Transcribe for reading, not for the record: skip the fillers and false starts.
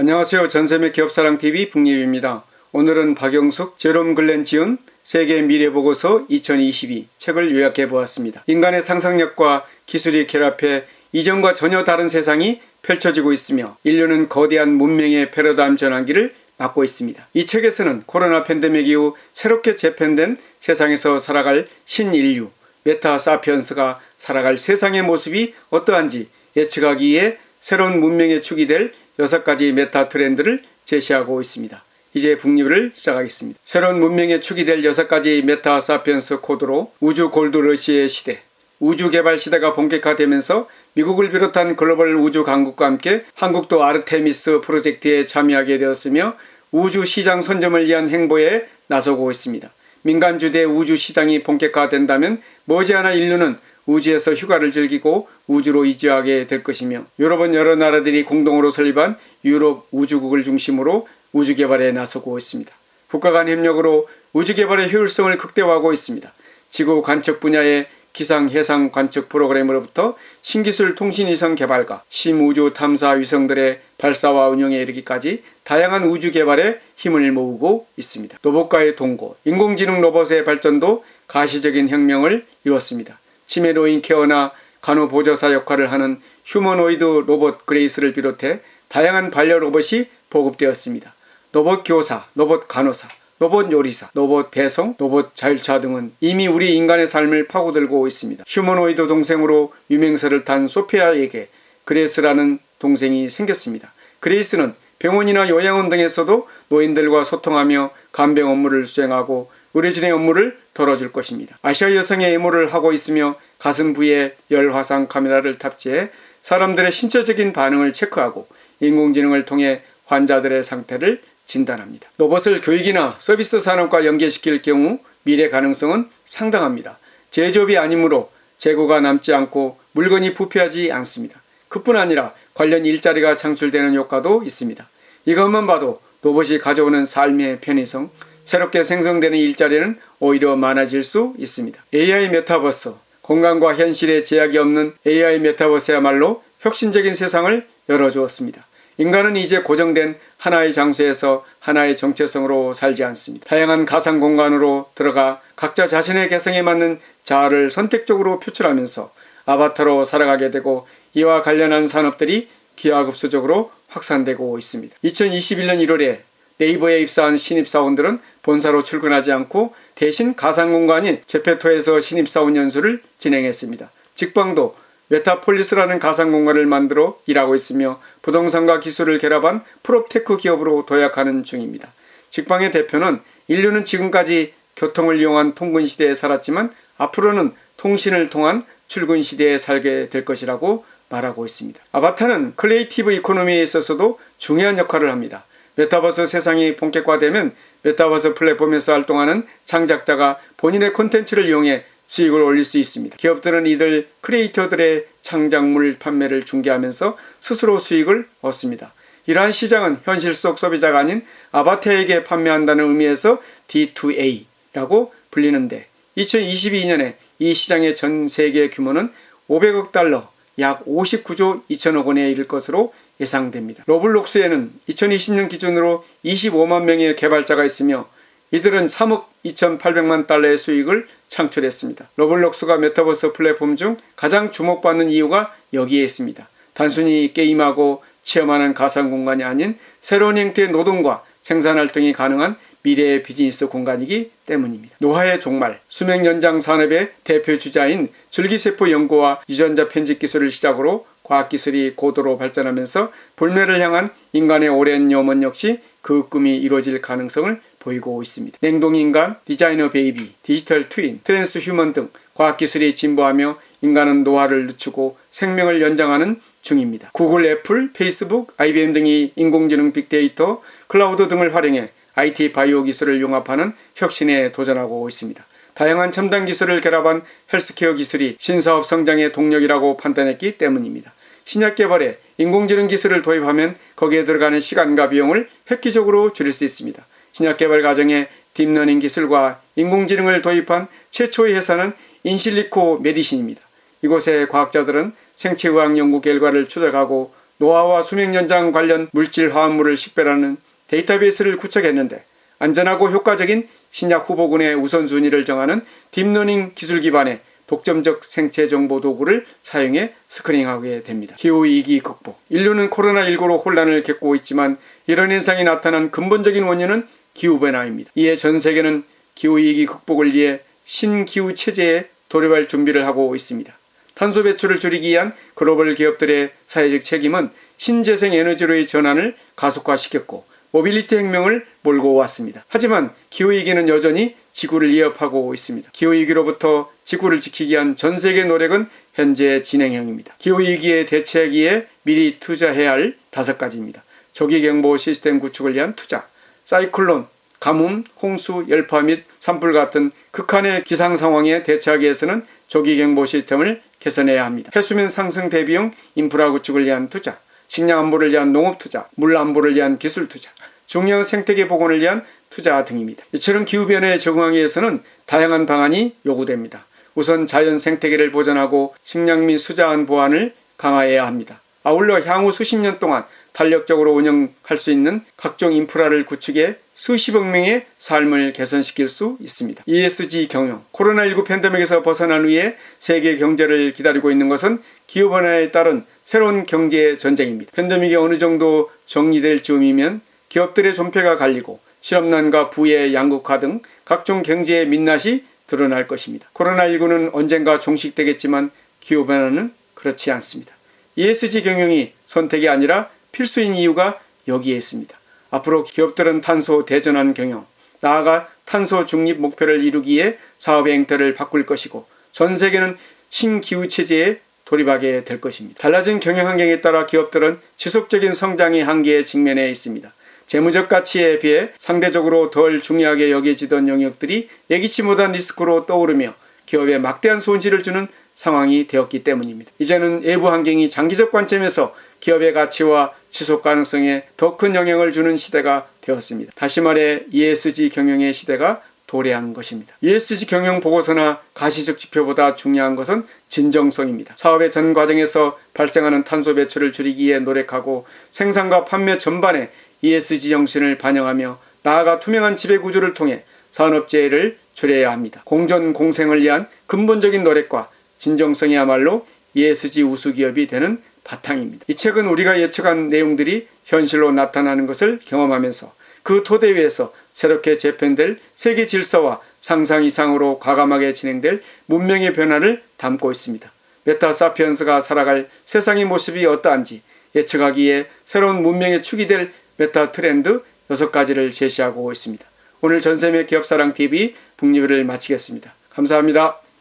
안녕하세요. 전샘의 기업사랑TV 북예입니다. 오늘은 박영숙, 제롬 글렌 지은 세계 미래보고서 2022 책을 요약해 보았습니다. 인간의 상상력과 기술이 결합해 이전과 전혀 다른 세상이 펼쳐지고 있으며 인류는 거대한 문명의 패러다임 전환기를 맞고 있습니다. 이 책에서는 코로나 팬데믹 이후 새롭게 재편된 세상에서 살아갈 신인류, 메타 사피언스가 살아갈 세상의 모습이 어떠한지 예측하기에 새로운 문명의 축이 될 6가지 메타 트렌드를 제시하고 있습니다. 이제 북리뷰를 시작하겠습니다. 새로운 문명의 축이 될 6가지 메타 사피언스 코드로 우주 골드러시의 시대, 우주 개발 시대가 본격화되면서 미국을 비롯한 글로벌 우주 강국과 함께 한국도 아르테미스 프로젝트에 참여하게 되었으며 우주 시장 선점을 위한 행보에 나서고 있습니다. 민간 주도의 우주 시장이 본격화된다면 머지않아 인류는 우주에서 휴가를 즐기고 우주로 이주하게 될 것이며 유럽은 여러 나라들이 공동으로 설립한 유럽 우주국을 중심으로 우주 개발에 나서고 있습니다. 국가 간 협력으로 우주 개발의 효율성을 극대화하고 있습니다. 지구 관측 분야의 기상 해상 관측 프로그램으로부터 신기술 통신위성 개발과 심우주 탐사 위성들의 발사와 운영에 이르기까지 다양한 우주 개발에 힘을 모으고 있습니다. 로봇과의 동거, 인공지능 로봇의 발전도 가시적인 혁명을 이뤘습니다. 치매 노인 케어나 간호보조사 역할을 하는 휴머노이드 로봇 그레이스를 비롯해 다양한 반려 로봇이 보급되었습니다. 로봇 교사, 로봇 간호사, 로봇 요리사, 로봇 배송, 로봇 자율차 등은 이미 우리 인간의 삶을 파고들고 있습니다. 휴머노이드 동생으로 유명세를 탄 소피아에게 그레이스라는 동생이 생겼습니다. 그레이스는 병원이나 요양원 등에서도 노인들과 소통하며 간병 업무를 수행하고 의료진의 업무를 덜어줄 것입니다. 아시아 여성의 에모를 하고 있으며 가슴 부위에 열화상 카메라를 탑재해 사람들의 신체적인 반응을 체크하고 인공지능을 통해 환자들의 상태를 진단합니다. 로봇을 교육이나 서비스 산업과 연계시킬 경우 미래 가능성은 상당합니다. 제조업이 아니므로 재고가 남지 않고 물건이 부패하지 않습니다. 그뿐 아니라 관련 일자리가 창출되는 효과도 있습니다. 이것만 봐도 로봇이 가져오는 삶의 편의성, 새롭게 생성되는 일자리는 오히려 많아질 수 있습니다. AI 메타버스, 공간과 현실의 제약이 없는 AI 메타버스야말로 혁신적인 세상을 열어주었습니다. 인간은 이제 고정된 하나의 장소에서 하나의 정체성으로 살지 않습니다. 다양한 가상 공간으로 들어가 각자 자신의 개성에 맞는 자아를 선택적으로 표출하면서 아바타로 살아가게 되고 이와 관련한 산업들이 기하급수적으로 확산되고 있습니다. 2021년 1월에 네이버에 입사한 신입사원들은 본사로 출근하지 않고 대신 가상공간인 제페토에서 신입사원 연수를 진행했습니다. 직방도 메타폴리스라는 가상공간을 만들어 일하고 있으며 부동산과 기술을 결합한 프롭테크 기업으로 도약하는 중입니다. 직방의 대표는 인류는 지금까지 교통을 이용한 통근 시대에 살았지만 앞으로는 통신을 통한 출근 시대에 살게 될 것이라고 말하고 있습니다. 아바타는 크리에이티브 이코노미에 있어서도 중요한 역할을 합니다. 메타버스 세상이 본격화되면 메타버스 플랫폼에서 활동하는 창작자가 본인의 콘텐츠를 이용해 수익을 올릴 수 있습니다. 기업들은 이들 크리에이터들의 창작물 판매를 중개하면서 스스로 수익을 얻습니다. 이러한 시장은 현실 속 소비자가 아닌 아바타에게 판매한다는 의미에서 D2A라고 불리는데 2022년에 이 시장의 전 세계 규모는 500억 달러, 약 59조 2천억 원에 이를 것으로 예상됩니다. 로블록스에는 2020년 기준으로 25만 명의 개발자가 있으며 이들은 3억 2,800만 달러의 수익을 창출했습니다. 로블록스가 메타버스 플랫폼 중 가장 주목받는 이유가 여기에 있습니다. 단순히 게임하고 체험하는 가상공간이 아닌 새로운 형태의 노동과 생산활동이 가능한 미래의 비즈니스 공간이기 때문입니다. 노화의 종말, 수명 연장 산업의 대표 주자인 줄기세포 연구와 유전자 편집 기술을 시작으로 과학기술이 고도로 발전하면서 불멸을 향한 인간의 오랜 염원 역시 그 꿈이 이루어질 가능성을 보이고 있습니다. 냉동인간, 디자이너 베이비, 디지털 트윈, 트랜스 휴먼 등 과학기술이 진보하며 인간은 노화를 늦추고 생명을 연장하는 중입니다. 구글, 애플, 페이스북, IBM 등이 인공지능 빅데이터, 클라우드 등을 활용해 IT 바이오 기술을 융합하는 혁신에 도전하고 있습니다. 다양한 첨단 기술을 결합한 헬스케어 기술이 신사업 성장의 동력이라고 판단했기 때문입니다. 신약 개발에 인공지능 기술을 도입하면 거기에 들어가는 시간과 비용을 획기적으로 줄일 수 있습니다. 신약 개발 과정에 딥러닝 기술과 인공지능을 도입한 최초의 회사는 인실리코 메디신입니다. 이곳의 과학자들은 생체의학 연구 결과를 추적하고 노화와 수명 연장 관련 물질 화합물을 식별하는 데이터베이스를 구축했는데 안전하고 효과적인 신약 후보군의 우선순위를 정하는 딥러닝 기술 기반의 독점적 생체 정보 도구를 사용해 스크린하게 됩니다. 기후위기 극복. 인류는 코로나19로 혼란을 겪고 있지만 이런 현상이 나타난 근본적인 원인은 기후변화입니다. 이에 전 세계는 기후위기 극복을 위해 신기후 체제에 돌입할 준비를 하고 있습니다. 탄소 배출을 줄이기 위한 글로벌 기업들의 사회적 책임은 신재생 에너지로의 전환을 가속화시켰고 모빌리티 혁명을 몰고 왔습니다. 하지만 기후위기는 여전히 지구를 위협하고 있습니다. 기후위기로부터 지구를 지키기 위한 전 세계 노력은 현재 진행형입니다. 기후위기에 대처하기에 미리 투자해야 할 5가지입니다. 조기경보 시스템 구축을 위한 투자, 사이클론, 가뭄, 홍수, 열파 및 산불 같은 극한의 기상 상황에 대처하기 위해서는 조기경보 시스템을 개선해야 합니다. 해수면 상승 대비용 인프라 구축을 위한 투자, 식량 안보를 위한 농업 투자, 물 안보를 위한 기술 투자, 중요한 생태계 복원을 위한 투자 등입니다. 이처럼 기후변화에 적응하기 위해서는 다양한 방안이 요구됩니다. 우선 자연 생태계를 보존하고 식량 및 수자원 보안을 강화해야 합니다. 아울러 향후 수십 년 동안 탄력적으로 운영할 수 있는 각종 인프라를 구축해 수십억 명의 삶을 개선시킬 수 있습니다. ESG 경영. 코로나19 팬데믹에서 벗어난 후에 세계 경제를 기다리고 있는 것은 기후변화에 따른 새로운 경제 전쟁입니다. 팬데믹이 어느 정도 정리될 즈음이면 기업들의 존폐가 갈리고 실업난과 부의 양극화 등 각종 경제의 민낯이 드러날 것입니다. 코로나19는 언젠가 종식되겠지만 기후변화는 그렇지 않습니다. ESG 경영이 선택이 아니라 필수인 이유가 여기에 있습니다. 앞으로 기업들은 탄소 대전환 경영, 나아가 탄소 중립 목표를 이루기 위해 사업의 행태를 바꿀 것이고 전 세계는 신기후 체제에 돌입하게 될 것입니다. 달라진 경영 환경에 따라 기업들은 지속적인 성장의 한계에 직면해 있습니다. 재무적 가치에 비해 상대적으로 덜 중요하게 여겨지던 영역들이 예기치 못한 리스크로 떠오르며 기업에 막대한 손실을 주는 상황이 되었기 때문입니다. 이제는 외부 환경이 장기적 관점에서 기업의 가치와 지속 가능성에 더 큰 영향을 주는 시대가 되었습니다. 다시 말해 ESG 경영의 시대가 도래한 것입니다. ESG 경영 보고서나 가시적 지표보다 중요한 것은 진정성입니다. 사업의 전 과정에서 발생하는 탄소 배출을 줄이기 위해 노력하고 생산과 판매 전반에 ESG 정신을 반영하며 나아가 투명한 지배구조를 통해 산업재해를 줄여야 합니다. 공전 공생을 위한 근본적인 노력과 진정성이야말로 ESG 우수기업이 되는 바탕입니다. 이 책은 우리가 예측한 내용들이 현실로 나타나는 것을 경험하면서 그 토대 위에서 새롭게 재편될 세계 질서와 상상 이상으로 과감하게 진행될 문명의 변화를 담고 있습니다. 메타사피엔스가 살아갈 세상의 모습이 어떠한지 예측하기에 새로운 문명의 축이 될 메타 트렌드 6가지를 제시하고 있습니다. 오늘 전샘의 기업사랑TV 북리뷰를 마치겠습니다. 감사합니다.